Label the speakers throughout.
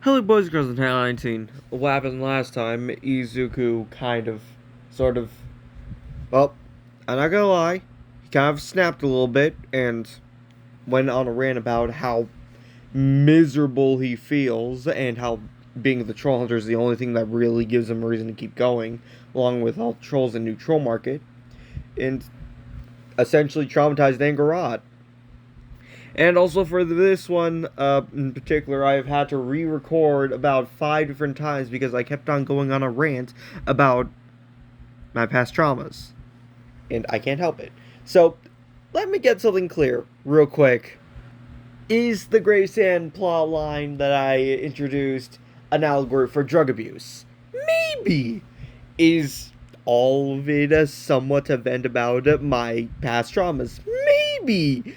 Speaker 1: Hello boys and girls in 19. What happened last time, Izuku well, I'm not gonna lie, he kind of snapped a little bit and went on a rant about how miserable he feels and how being the troll hunter is the only thing that really gives him a reason to keep going, along with all the trolls in New Troll Market, and essentially traumatized Angarot. And also for this one in particular, I've had to re-record about 5 different times because I kept on going on a rant about my past traumas. And I can't help it. So, let me get something clear real quick. Is the Grey Sand plot line that I introduced an allegory for drug abuse? Maybe. Is all of it a somewhat event about my past traumas? Maybe.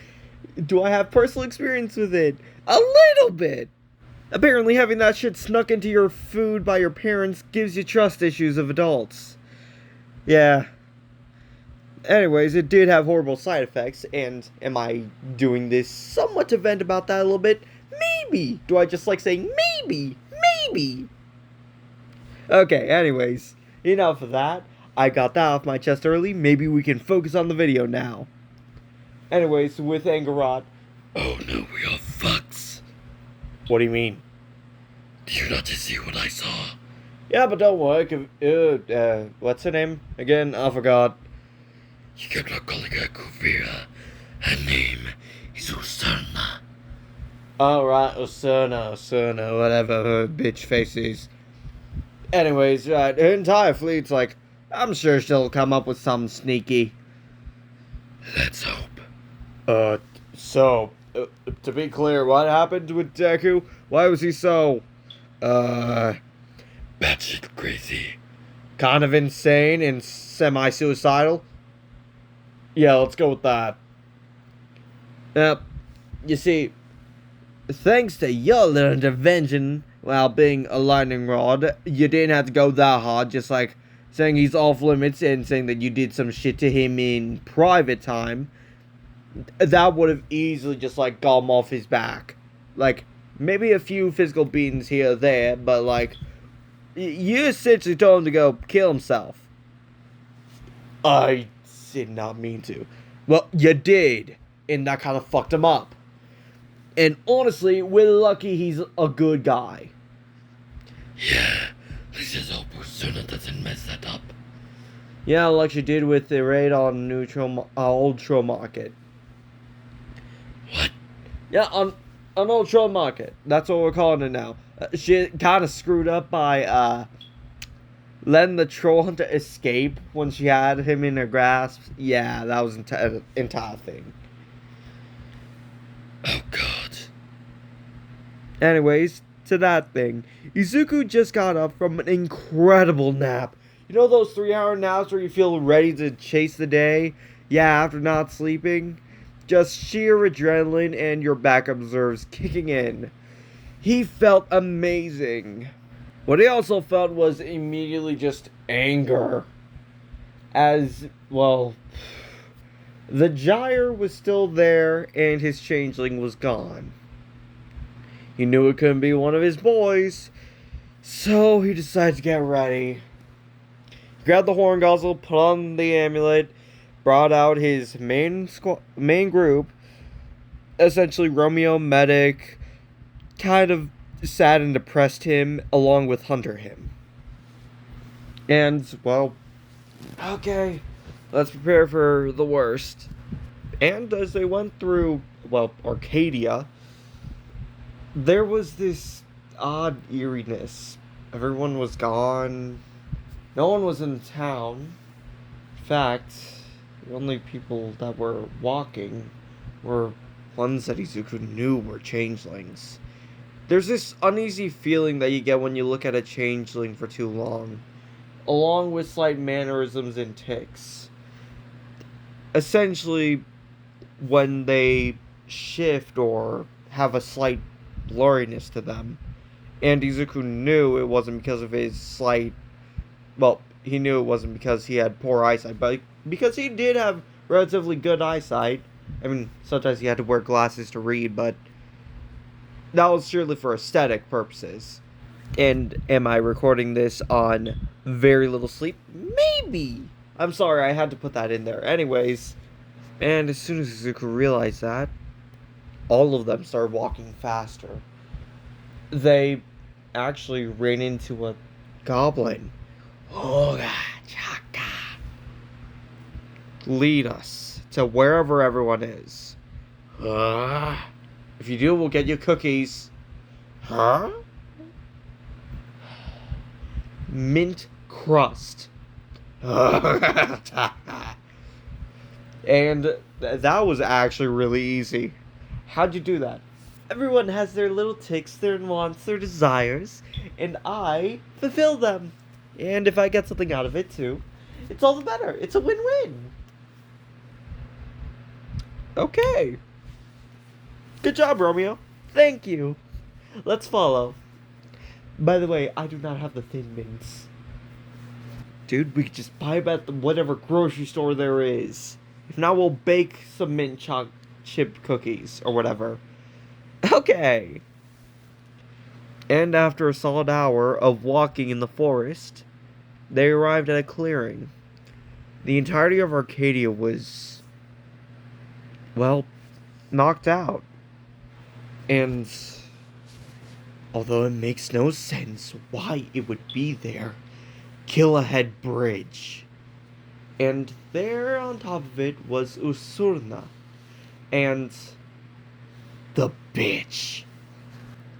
Speaker 1: Do I have personal experience with it? A little bit. Apparently having that shit snuck into your food by your parents gives you trust issues of adults. Yeah. Anyways, it did have horrible side effects, and am I doing this somewhat to vent about that a little bit? Maybe. Do I just like saying maybe? Maybe. Okay, anyways, enough of that. I got that off my chest early. Maybe we can focus on the video now. Anyways, with Angarot.
Speaker 2: Oh no, we are fucks.
Speaker 1: What do you mean?
Speaker 2: Did you not just see what I saw?
Speaker 1: Yeah, but don't worry. What's her name? Again, I forgot.
Speaker 2: You kept on calling her Kuvira. Her name is Usana.
Speaker 1: Alright, Usana, whatever her bitch face is. Anyways, right, her entire fleet's like, I'm sure she'll come up with something sneaky.
Speaker 2: Let's hope.
Speaker 1: To be clear, what happened with Deku? Why was he so,
Speaker 2: batshit crazy?
Speaker 1: kind of insane and semi-suicidal? Yeah, let's go with that. You see, thanks to your little intervention while being a lightning rod, you didn't have to go that hard, just like saying he's off limits and saying that you did some shit to him in private time. That would have easily just like got him off his back. Like, maybe a few physical beatings here or there, but like, you essentially told him to go kill himself. I did not mean to. Well, you did, and that kind of fucked him up. And honestly, we're lucky he's a good guy.
Speaker 2: Yeah, let's just hope Usuna doesn't mess that up.
Speaker 1: Yeah, like she did with the raid on Old Troll Market.
Speaker 2: What?
Speaker 1: Yeah, on Old Troll Market. That's what we're calling it now. She kind of screwed up by letting the troll hunter escape when she had him in her grasp. Yeah, that was entire thing.
Speaker 2: Oh god.
Speaker 1: Anyways, to that thing. Izuku just got up from an incredible nap. You know those 3-hour naps where you feel ready to chase the day? Yeah, after not sleeping? Just sheer adrenaline and your backup reserves kicking in. He felt amazing. What he also felt was immediately just anger. As, well, the gyre was still there and his changeling was gone. He knew it couldn't be one of his boys, so he decided to get ready. He grabbed the horn gozzle, put on the amulet, brought out his main group, essentially Romeo, Medic, kind of sad and depressed him, along with Hunter him. And, well, okay, let's prepare for the worst. And as they went through, well, Arcadia, there was this odd eeriness. Everyone was gone. No one was in town. In fact, the only people that were walking were ones that Izuku knew were changelings. There's this uneasy feeling that you get when you look at a changeling for too long, along with slight mannerisms and tics. Essentially, when they shift or have a slight blurriness to them, and Izuku knew it wasn't because of his slight, well, he knew it wasn't because he had poor eyesight, but because he did have relatively good eyesight. I mean, sometimes he had to wear glasses to read, but That was surely for aesthetic purposes. And am I recording this on very little sleep? Maybe. I'm sorry, I had to put that in there. Anyways, and as soon as Izuku realized that, all of them started walking faster. They actually ran into a goblin. Oga Chaka. Lead us to wherever everyone is. If you do, we'll get you cookies. Huh? Mint crust. And that was actually really easy. How'd you do that? Everyone has their little tics, their wants, their desires, and I fulfill them. And if I get something out of it too, it's all the better. It's a win-win. Okay. Good job, Romeo. Thank you. Let's follow. By the way, I do not have the thin mints. Dude, we could just buy them at whatever grocery store there is. If not, we'll bake some mint chip cookies or whatever. Okay. And after a solid hour of walking in the forest, they arrived at a clearing. The entirety of Arcadia was, well, knocked out. And although it makes no sense why it would be there, Killahead Bridge. And there on top of it was Usurna. And the bitch.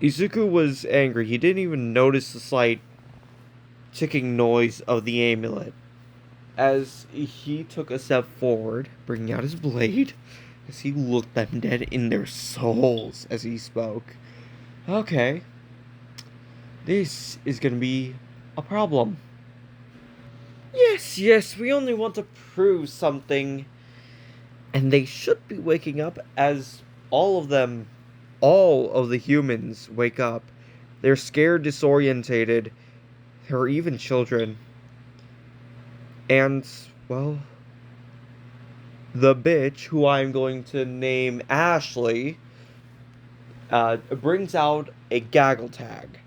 Speaker 1: Izuku was angry. He didn't even notice the slight ticking noise of the amulet. As he took a step forward, bringing out his blade, as he looked them dead in their souls as he spoke. Okay. This is gonna be a problem. Yes, we only want to prove something. And they should be waking up as all of the humans wake up. They're scared, disorientated. There are even children. And, well, the bitch, who I'm going to name Ashley, brings out a gaggle tag,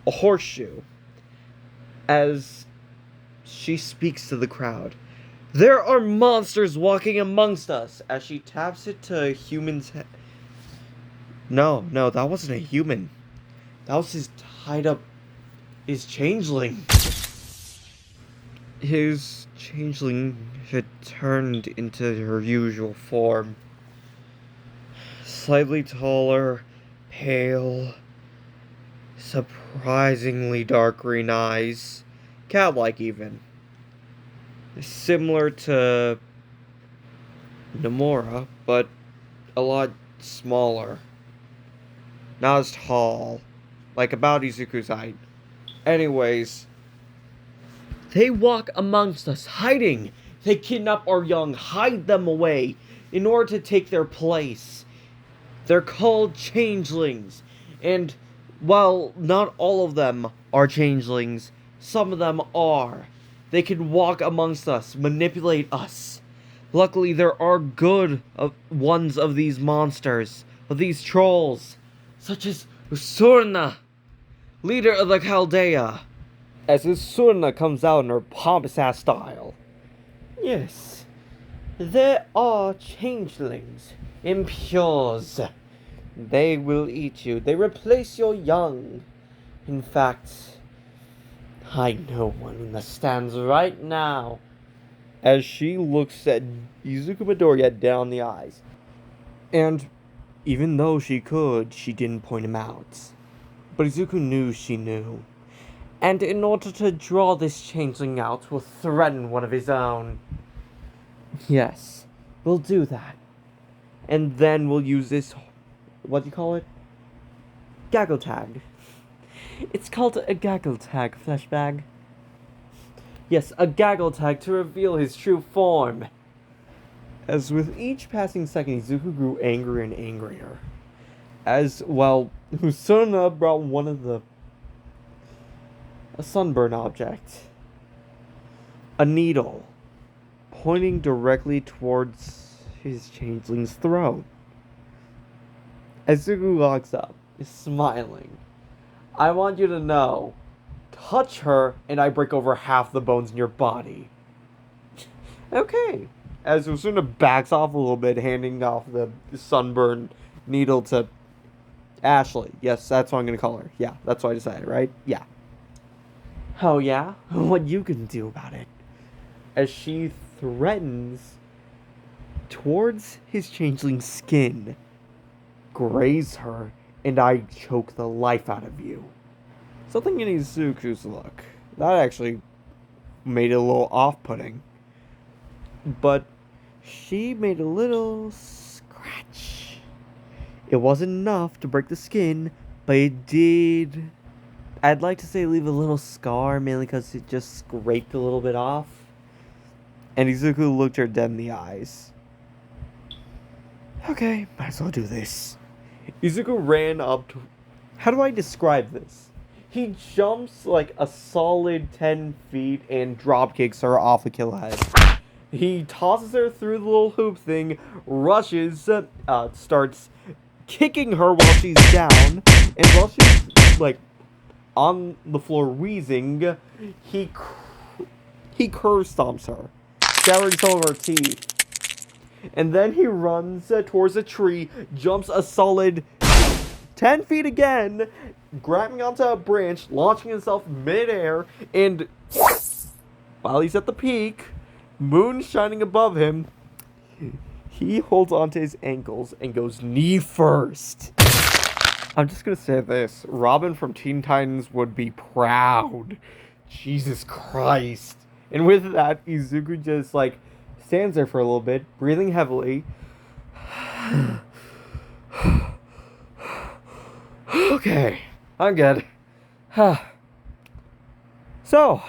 Speaker 1: a horseshoe, as she speaks to the crowd. There are monsters walking amongst us, as she taps it to a human's head. No, that wasn't a human. That was his changeling. His changeling had turned into her usual form. Slightly taller, pale, surprisingly dark green eyes, cat-like even. Similar to Nomura, but a lot smaller. Not as tall, like about Izuku's height. Anyways, they walk amongst us, hiding. They kidnap our young, hide them away, in order to take their place. They're called changelings, and while not all of them are changelings, some of them are. They can walk amongst us, manipulate us. Luckily, there are good ones of these monsters, of these trolls, such as Usurna, leader of the Chaldea, as Usurna comes out in her pompous-ass style. Yes, there are changelings, impures. They will eat you. They replace your young. In fact, I know one in the stands right now. As she looks at Izuku Midoriya down the eyes. And even though she could, she didn't point him out. But Izuku knew she knew. And in order to draw this changeling out, we'll threaten one of his own. Yes, we'll do that. And then we'll use this, what do you call it? Gaggle tag. It's called a gaggle tag, fleshbag. Yes, a gaggle tag to reveal his true form. As with each passing second, Izuku grew angrier and angrier. As, well, Usuna brought one of a sunburn object. A needle. Pointing directly towards his changeling's throat. As Izuku locks up, is smiling. I want you to know, touch her and I break over half the bones in your body. Okay. As Osuna backs off a little bit, handing off the sunburn needle to Ashley. Yes, that's what I'm gonna call her. Yeah, that's what I decided, right? Yeah. Oh yeah? What you can do about it? As she threatens towards his changeling skin. Graze her, and I choke the life out of you. Something in Izuku's look. That actually made it a little off-putting. But she made a little scratch. It wasn't enough to break the skin, but it did. I'd like to say leave a little scar, mainly because it just scraped a little bit off. And Izuku looked her dead in the eyes. Okay, might as well do this. Izuku ran up to... How do I describe this? He jumps like a solid 10 feet and drop kicks her off the kill head. He tosses her through the little hoop thing, rushes, starts kicking her while she's down, and while she's like on the floor wheezing, he curve stomps her, shattering some of her teeth. And then he runs towards a tree, jumps a solid 10 feet again, grabbing onto a branch, launching himself midair, and while he's at the peak, moon shining above him, he holds onto his ankles and goes knee first. I'm just gonna say this, Robin from Teen Titans would be proud. Jesus Christ. And with that, Izuku just like stands there for a little bit, breathing heavily. Okay, I'm good. So,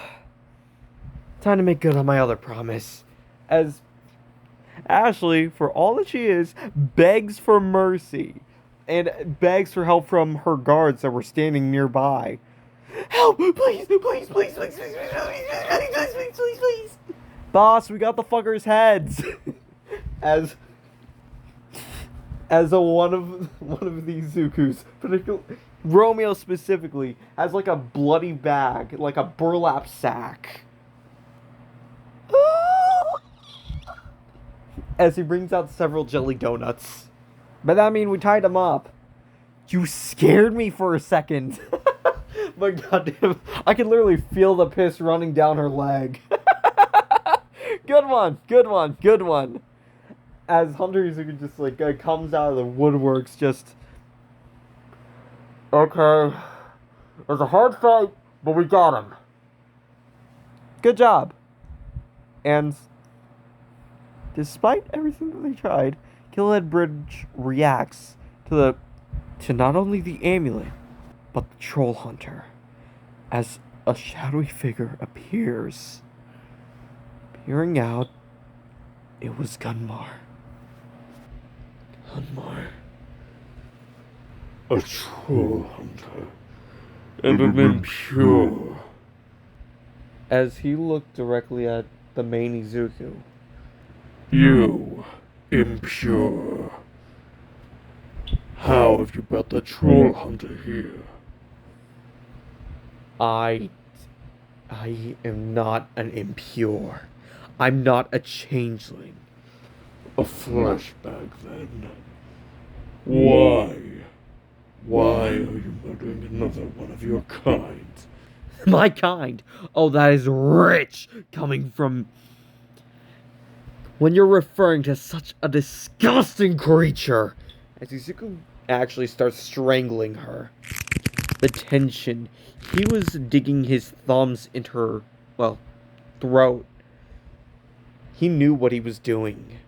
Speaker 1: time to make good on my other promise. As Ashley, for all that she is, begs for mercy. And begs for help from her guards that were standing nearby. Help! Please! Please! Please! Please! Please! Please! Please! Please! Please! Boss, we got the fuckers' heads. As one of these Zukus, particularly Romeo specifically, has like a bloody bag, like a burlap sack. As he brings out several jelly donuts. But that means we tied him up. You scared me for a second. My goddamn, I can literally feel the piss running down her leg. Good one, good one, good one. As Hunter Izuku just like comes out of the woodworks, just okay. It was a hard fight, but we got him. Good job. And despite everything that they tried, Killhead Bridge reacts to not only the amulet, but the troll hunter, as a shadowy figure appears. Peering out, it was Gunmar.
Speaker 2: Gunmar. A troll hunter. And an impure.
Speaker 1: As he looked directly at the main Izuku.
Speaker 2: You, impure. How have you brought the troll hunter here?
Speaker 1: I am not an impure. I'm not a changeling.
Speaker 2: A flashback, then. Why? Why are you murdering another one of your kind?
Speaker 1: My kind? Oh, that is rich coming from... When you're referring to such a disgusting creature. As Izuku actually starts strangling her. The tension. He was digging his thumbs into her, well, throat. He knew what he was doing.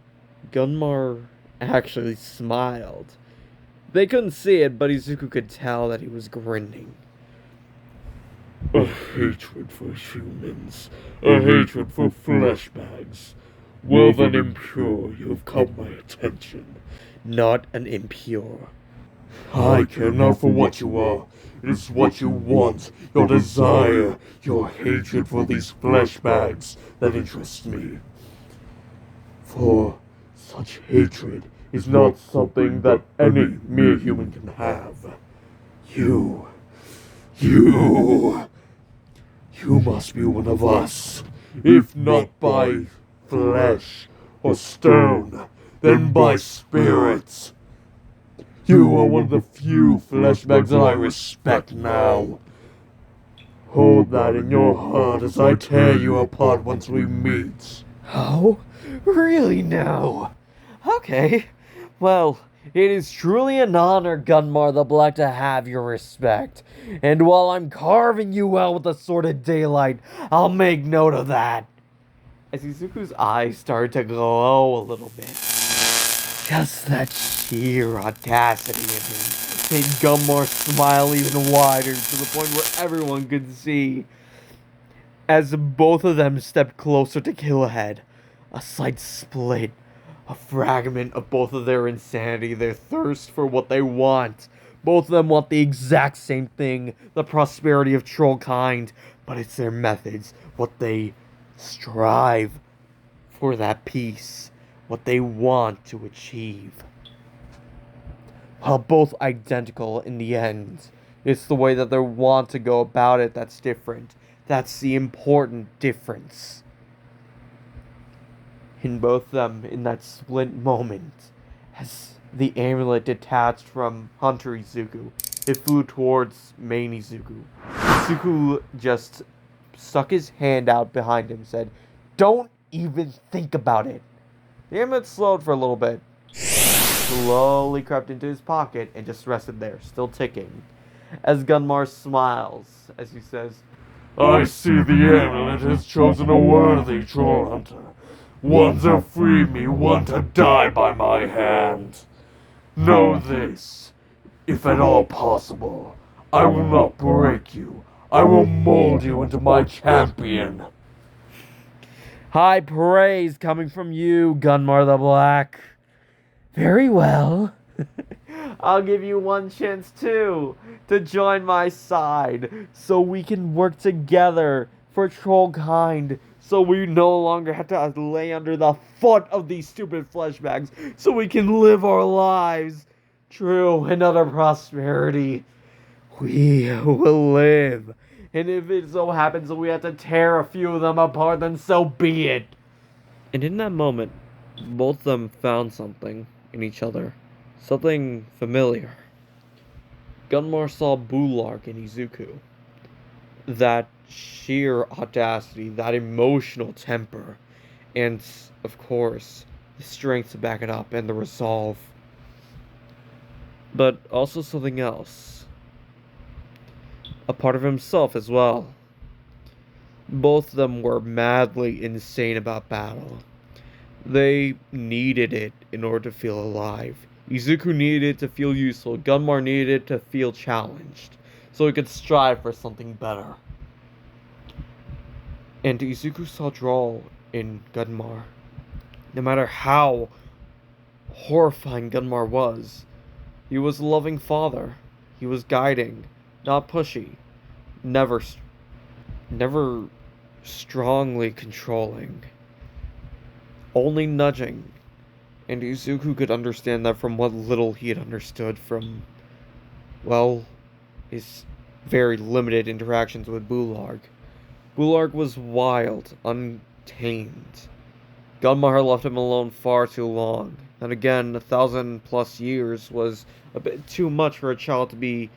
Speaker 1: Gunmar actually smiled. They couldn't see it, but Izuku could tell that he was grinning.
Speaker 2: A hatred for humans. A hatred for fleshbags. Well then, impure, you've caught my attention.
Speaker 1: Not an impure.
Speaker 2: I care not for what you are. It is what you want, your desire, your hatred for these fleshbags that interests me. For such hatred is not something that any mere human can have. You, you must be one of us. If not by flesh or stone, then by spirits. You are one of the few fleshbacks that I respect now. Hold that in your heart as I tear you apart once we meet.
Speaker 3: Oh, really now? Okay. Well, it is truly an honor, Gunmar the Black, to have your respect. And while I'm carving you out with the sword of daylight, I'll make note of that. As Izuku's eyes start to glow a little bit. Just that sheer audacity in him made Gunmar smile even wider to the point where everyone could see. As both of them stepped closer to kill ahead, a slight split, a fragment of both of their insanity, their thirst for what they want. Both of them want the exact same thing, the prosperity of trollkind, but it's their methods, what they strive for, that peace, what they want to achieve. While both identical in the end, it's the way that they want to go about it that's different. That's the important difference. In both of them, in that split moment, as the amulet detached from Hunter Izuku, it flew towards main Izuku. Izuku just stuck his hand out behind him and said, "Don't even think about it." The amulet slowed for a little bit, slowly crept into his pocket, and just rested there, still ticking. As Gunmar smiles, as he says,
Speaker 2: I see the amulet has chosen a worthy troll hunter. One to free me, one to die by my hand. Know this, if at all possible, I will not break you. I will mold you into my champion.
Speaker 3: "High praise coming from you, Gunmar the Black." "Very well." "I'll give you one chance too, to join my side, so we can work together for trollkind, so we no longer have to lay under the foot of these stupid fleshbags, so we can live our lives, true and utter prosperity. We will live, and if it so happens that we have to tear a few of them apart, then so be it." And in that moment, both of them found something in each other. Something familiar. Gunmar saw Bulark in Izuku. That sheer audacity, that emotional temper, and, of course, the strength to back it up and the resolve. But also something else. A part of himself as well. Both of them were madly insane about battle. They needed it in order to feel alive. Izuku needed it to feel useful. Gunmar needed it to feel challenged, so he could strive for something better. And Izuku saw draw in Gunmar. No matter how horrifying Gunmar was, he was a loving father. He was guiding, not pushy, never strongly controlling, only nudging. And Izuku could understand that from what little he had understood from, well, his very limited interactions with Bulark. Bulark was wild, untamed. Gunmar left him alone far too long. And again, 1,000+ years was a bit too much for a child to be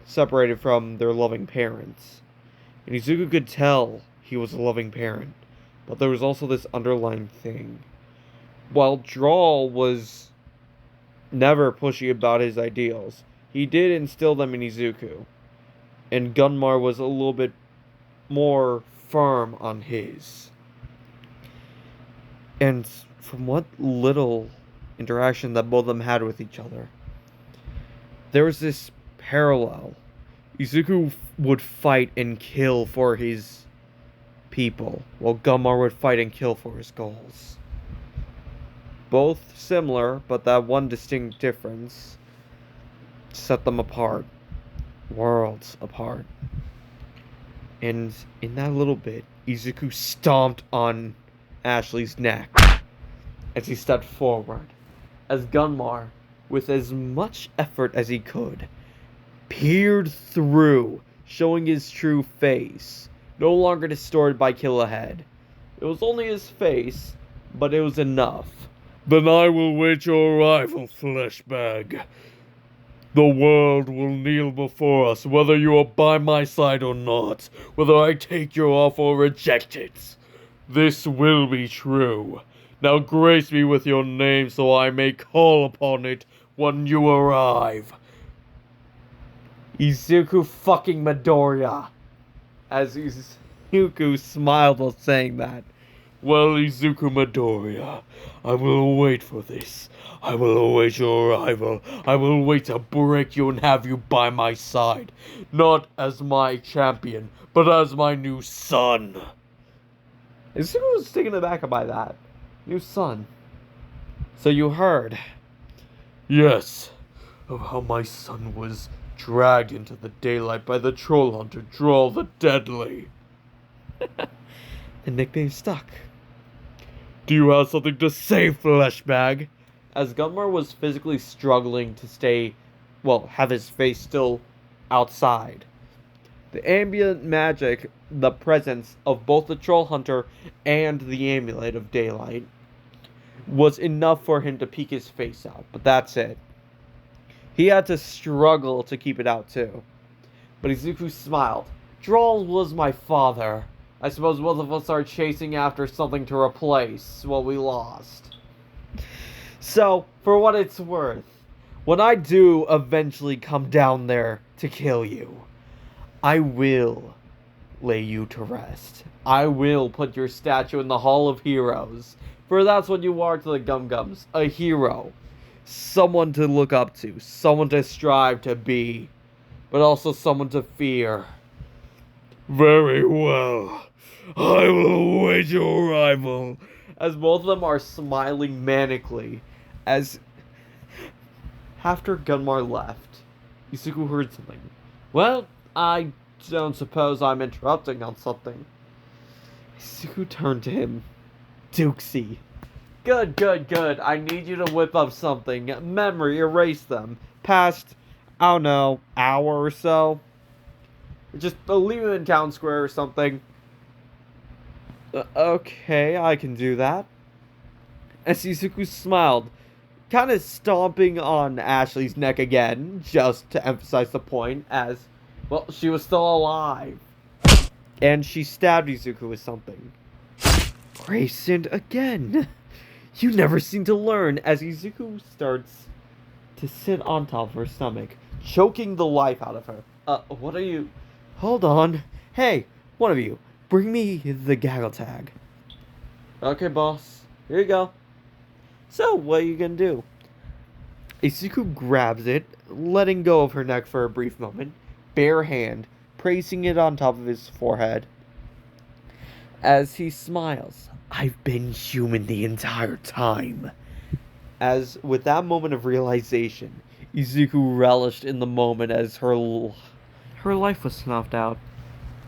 Speaker 3: separated from their loving parents. And Izuku could tell he was a loving parent. But there was also this underlying thing. While Drawl was never pushy about his ideals, he did instill them in Izuku. And Gunmar was a little bit more firm on his. And from what little interaction that both of them had with each other, there was this parallel. Izuku would fight and kill for his people, while Gunmar would fight and kill for his goals. Both similar, but that one distinct difference set them apart. Worlds apart. And in that little bit, Izuku stomped on Ashley's neck as he stepped forward, as Gunmar, with as much effort as he could, peered through, showing his true face, no longer distorted by Killahead. It was only his face, but it was enough.
Speaker 2: Then I will wait your arrival, fleshbag. The world will kneel before us, whether you are by my side or not, whether I take your offer or reject it. This will be true. Now grace me with your name so I may call upon it when you arrive.
Speaker 3: Izuku fucking Midoriya. As Izuku smiled while saying that.
Speaker 2: Well, Izuku Midoriya, I will wait for this. I will await your arrival. I will wait to break you and have you by my side. Not as my champion, but as my new son.
Speaker 3: Izuku was taken aback by that. New son. So you heard.
Speaker 2: Yes, of how my son was dragged into the daylight by the trollhunter Droll the Deadly.
Speaker 3: The nickname stuck.
Speaker 2: Do you have something to say, fleshbag?
Speaker 3: As Gunmar was physically struggling to have his face still outside. The ambient magic, the presence of both the troll hunter and the amulet of daylight, was enough for him to peek his face out, but that's it. He had to struggle to keep it out too. But Izuku smiled. Droll was my father. I suppose both of us are chasing after something to replace what we lost. So, for what it's worth, when I do eventually come down there to kill you, I will lay you to rest. I will put your statue in the Hall of Heroes, for that's what you are to the Gum-Gums, a hero. Someone to look up to, someone to strive to be, but also someone to fear.
Speaker 2: Very well. I will await your arrival.
Speaker 3: As both of them are smiling manically, as after Gunmar left, Izuku heard something. Well, I don't suppose I'm interrupting on something. Izuku turned to him. Dukesy. Good. I need you to whip up something. Memory, erase them. Past, I don't know, hour or so. Just leave them in town square or something. Okay, I can do that. As Izuku smiled, kind of stomping on Ashley's neck again, just to emphasize the point, as, well, she was still alive. And she stabbed Izuku with something. Grayson again. You never seem to learn, as Izuku starts to sit on top of her stomach, choking the life out of her. What are you... Hold on. Hey, one of you, bring me the gaggle tag. Okay, boss. Here you go. So, what are you gonna do? Izuku grabs it, letting go of her neck for a brief moment, bare hand, placing it on top of his forehead. As he smiles, I've been human the entire time. As, with that moment of realization, Izuku relished in the moment as her life was snuffed out.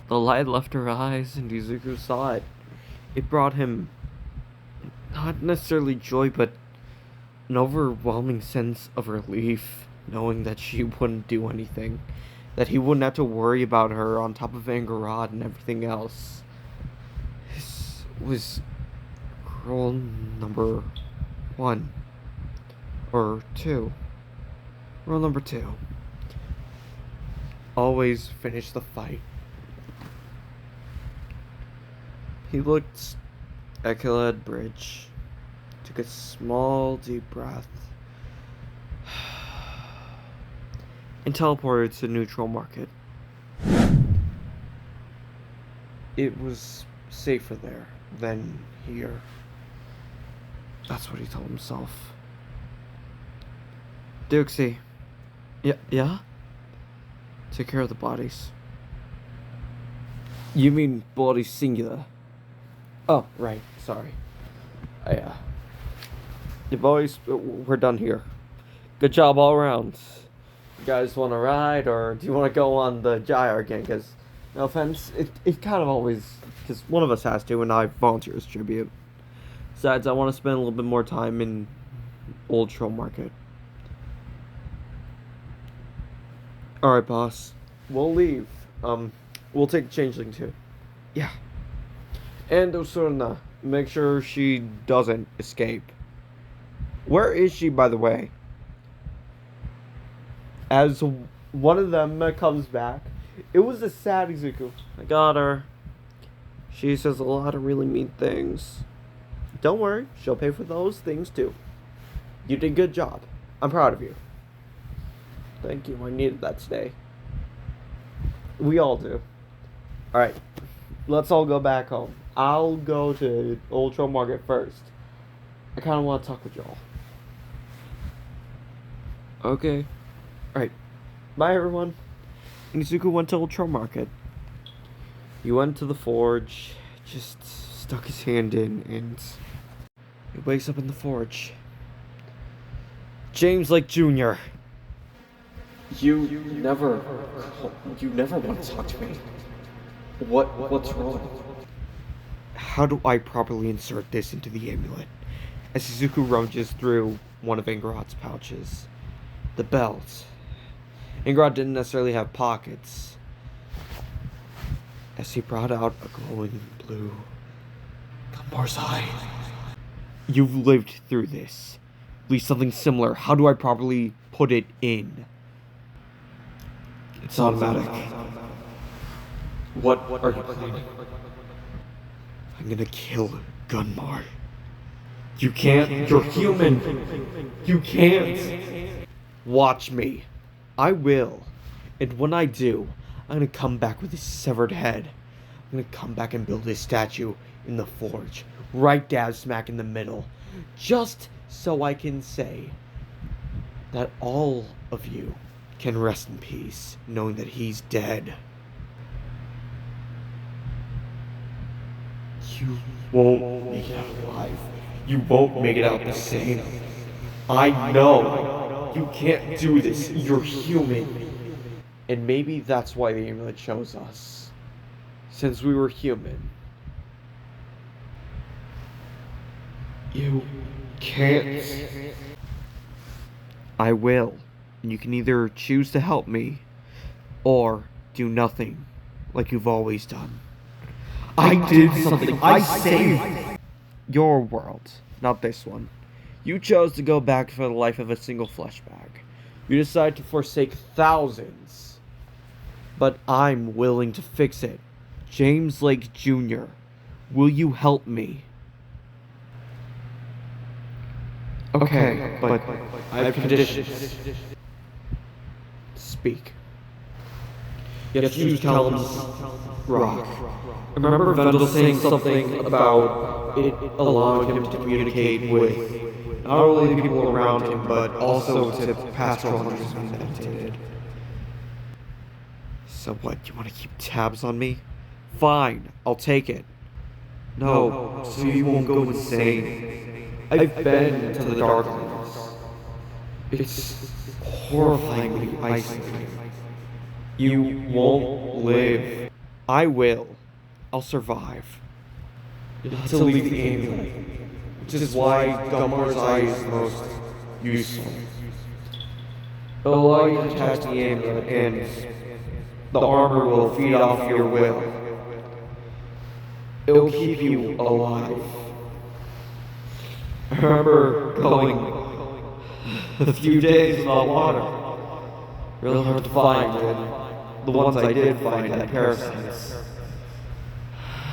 Speaker 3: The light left her eyes, and Izuku saw it. It brought him not necessarily joy, but an overwhelming sense of relief, knowing that she wouldn't do anything, that he wouldn't have to worry about her on top of Angarad and everything else. This was rule number 1. Or 2. Rule number 2. Always finish the fight. He looked at Killhead Bridge, took a small, deep breath, and teleported to Neutral Market. It was safer there than here. That's what he told himself. Dukesy. Yeah? Take care of the bodies. You mean bodies singular? Oh, right. Sorry. The boys, we're done here. Good job all around. You guys want to ride, or do you want to go on the gyre again? Because, no offense, it kind of always... Because one of us has to, and I volunteer as tribute. Besides, I want to spend a little bit more time in Old Troll Market.
Speaker 1: Alright, boss. We'll leave. We'll take Changeling too. Yeah. And Osuna, make sure she doesn't escape. Where is she, by the way? As one of them comes back, it was a sad Izuku. I got her. She says a lot of really mean things. Don't worry, she'll pay for those things too. You did a good job. I'm proud of you. Thank you, I needed that today. We all do. Alright, let's all go back home. I'll go to Old Troll Market first. I kind of want to talk with y'all. Okay. Alright. Bye, everyone. Izuku went to Old Troll Market. He went to the forge, just stuck his hand in, and he wakes up in the forge. James Lake Jr. You never want to talk to me. What's wrong? How do I properly insert this into the amulet? As Izuku rummages through one of Angerod's pouches. The belt. Angerod didn't necessarily have pockets. As he brought out a glowing blue Gumbar's eye. You've lived through this. At least something similar. How do I properly put it in? It's automatic. What are you planning? I'm gonna kill Gunmar. You can't. You're human. You can't. Watch me. I will. And when I do, I'm gonna come back with his severed head. I'm gonna come back and build his statue in the forge. Right dab smack in the middle. Just so I can say that all of you can rest in peace, knowing that he's dead. You won't make it out alive. You won't make it out the same. I know. You can't do this. You're human. And maybe that's why the amulet chose us. Since we were human. You can't. I will. And you can either choose to help me, or do nothing, like you've always done. I did something. I saved your world, not this one. You chose to go back for the life of a single flesh bag. You decided to forsake thousands. But I'm willing to fix it. James Lake Jr., will you help me? Okay, but I have conditions. Speak. You have to use Callum's rock. I remember Vendel saying something about it allowing him to communicate with not only the people around him, but also to past trollhunters when he meditated. So what, you want to keep tabs on me? Fine, I'll take it. No, so you won't go insane. I've been to the Darklands. It's horrifyingly isolating. You won't live. I will. I'll survive. You have to leave the amulet, which is why Gummar's eye is the most useful. It'll allow you to attach the amulet, and the armor will feed off your will. It'll keep you alive. I remember going a few days without water. Really hard to find, and the ones I did find had parasites.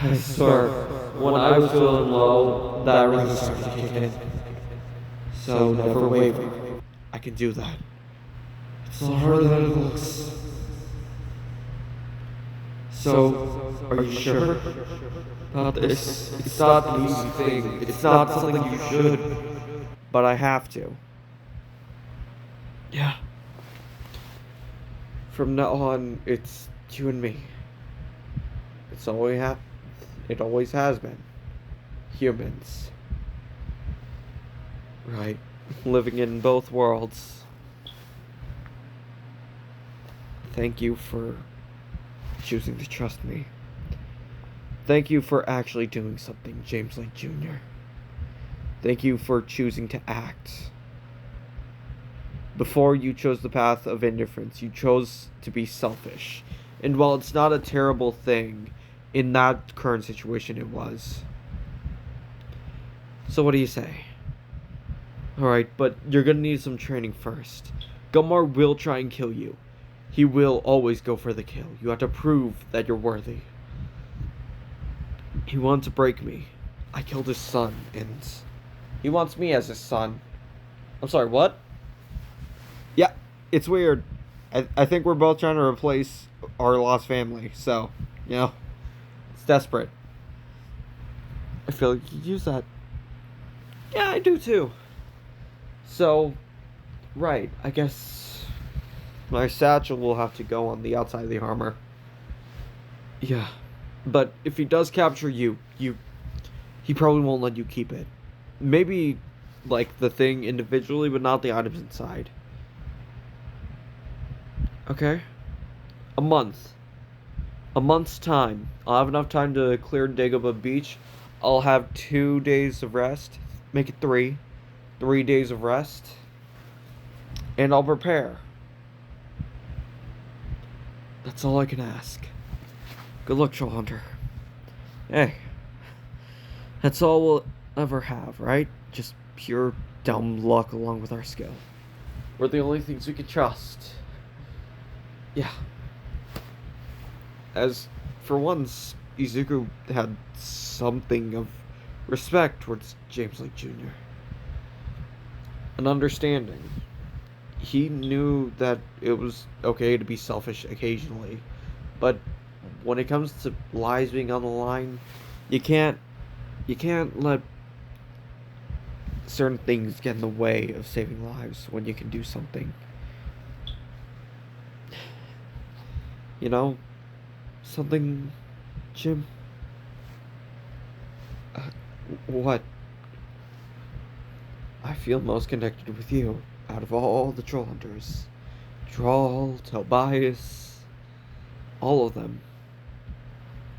Speaker 1: I swear, when I was feeling low, that really started to kick in. So never waver. I can do that. It's not harder than it looks. So, are you sure about this? It's not an easy thing. It's not something you should. But I have to. Yeah. From now on, it's you and me. It always has been. Humans. Right. Living in both worlds. Thank you for choosing to trust me. Thank you for actually doing something, James Lake Jr. Thank you for choosing to act. Before you chose the path of indifference, you chose to be selfish. And while it's not a terrible thing, in that current situation it was. So what do you say? Alright, but you're gonna need some training first. Gumar will try and kill you. He will always go for the kill. You have to prove that you're worthy. He wants to break me. I killed his son, and he wants me as his son. I'm sorry, what? Yeah, it's weird. I think we're both trying to replace our lost family, so, you know, it's desperate. I feel like you use that. Yeah, I do too. So, right, I guess my satchel will have to go on the outside of the armor. Yeah, but if he does capture you, he probably won't let you keep it. Maybe, like, the thing individually, but not the items inside. Okay? A month. A month's time. I'll have enough time to clear Dagobah Beach. I'll have 2 days of rest. Make it 3. 3 days of rest. And I'll prepare. That's all I can ask. Good luck, Trollhunter. Hey. That's all we'll ever have, right? Just pure dumb luck along with our skill. We're the only things we can trust. Yeah. As for once, Izuku had something of respect towards James Lake Jr. An understanding. He knew that it was okay to be selfish occasionally, but when it comes to lives being on the line, you can't let certain things get in the way of saving lives when you can do something. You know, something, Jim? What? I feel most connected with you out of all the troll hunters. Troll, Tobias, all of them.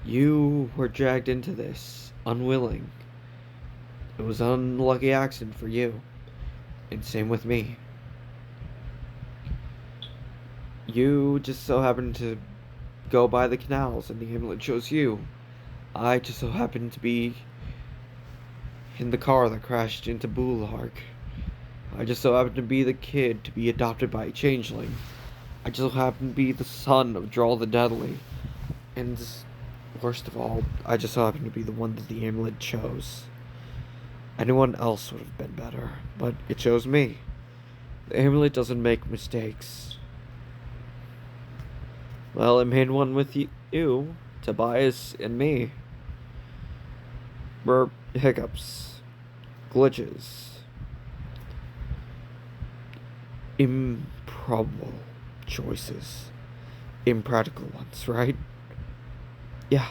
Speaker 1: You were dragged into this, unwilling. It was an unlucky accident for you, and same with me. You just so happened to go by the canals and the amulet chose you. I just so happened to be in the car that crashed into Bulark. I just so happened to be the kid to be adopted by a changeling. I just so happened to be the son of Drawl the Deadly. And worst of all, I just so happened to be the one that the amulet chose. Anyone else would have been better, but it chose me. The amulet doesn't make mistakes. Well, it made one with you, Tobias, and me. We're hiccups, glitches, improbable choices, impractical ones, right? Yeah.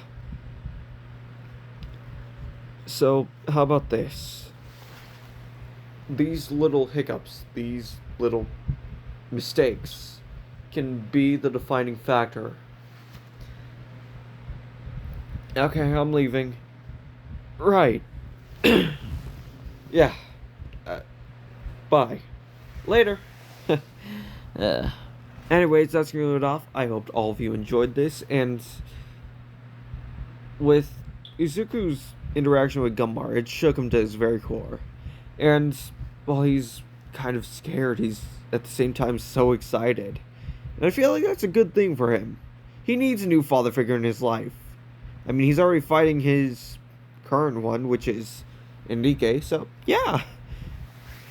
Speaker 1: So, how about this? These little hiccups, these little mistakes, can be the defining factor. Okay, I'm leaving. Right. Yeah. Bye. Later. Anyways, that's gonna do it off. I hope all of you enjoyed this, and with Izuku's interaction with Gumar, it shook him to his very core. And while he's kind of scared, he's at the same time so excited. And I feel like that's a good thing for him. He needs a new father figure in his life. I mean, he's already fighting his current one, which is Enrique, so yeah.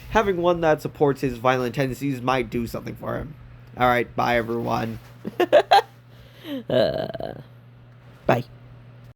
Speaker 1: Having one that supports his violent tendencies might do something for him. Alright, bye everyone.
Speaker 3: Bye.